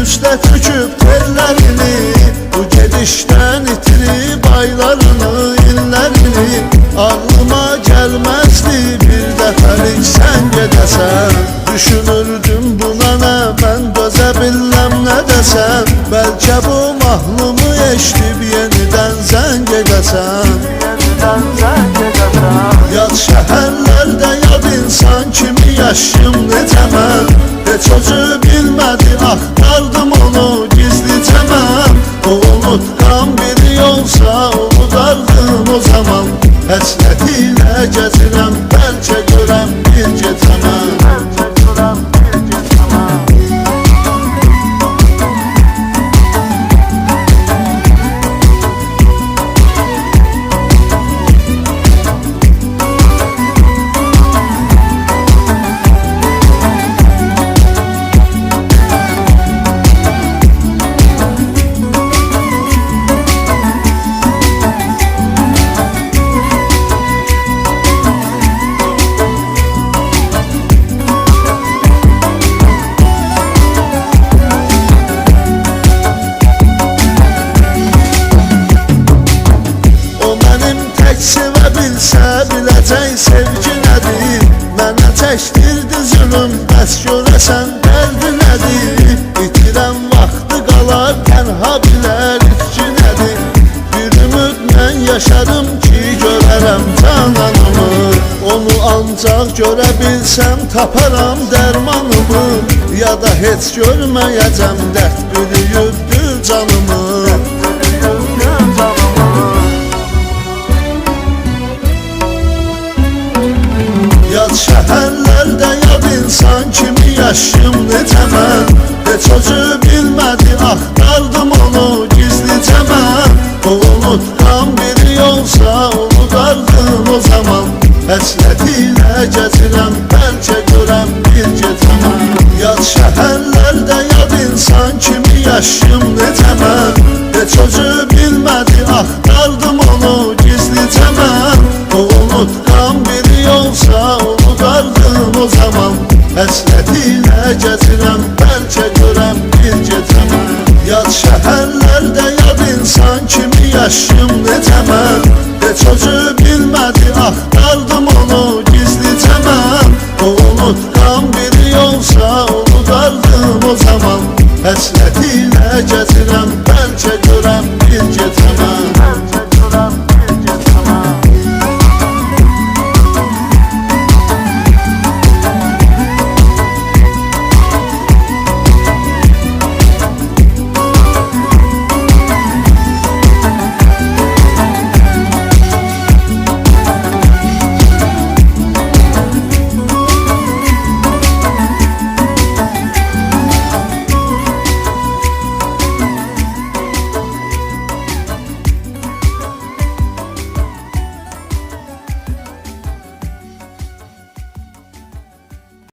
üstə töküb tellərini, bu gedişdən itirib aylarını, illərini. Ağlıma gəlməzdi bir dəfəlik sən gedəsən. Düşünürdüm buna nə, mən dözə bilməm nə desəm. Bəlkə bu mahnımı eşidib yenidən zəng edəsən. Yad şəhərlərdə yad insan kimi yaşım necə mən. Heç özü bilmədi, axtardım onu gizlicə mən. O unutqan biri olsa unudardım o zaman. Həsrət ilə gəzirəm, bəlkə görəm bir gecə mən. Sevə bilsə biləcək sevgi nədir. Mənə çəkdirdi zülüm, bəs görəsən dərdi nədir. İtirən vaxtı qalar, tənha bilər itki nədir. Bir ümidlə yaşarım ki görərəm cananımı. Onu ancaq görə bilsəm taparam dərmanımı. Ya da heç görməyəcəm, dərd bürüyübdü canımı. Yad şəhərlərdə yad insan kimi yaşım necə mən. Heç özü bilmədi, axtardım onu gizlicə mən. O unutqan biri olsa unudardım o zaman. Həsrət ilə gəzirəm, bəlkə görəm bir gecə mən. Yad şəhərlərdə yad insan kimi yaşım necə mən. Heç özü bilmədi, axtardım onu gizlicə mən. O unutqan biri olsa unudardım o zaman. Həsrət ilə gəzirəm, bəlkə görəm bir gecə mən. Yad şəhərlərdə yad insan kimi yaşım necə mən. Heç özü bilmədi, axtardım onu gizlicə mən. O unutqan biri olsa unudardım o zaman. Həsrət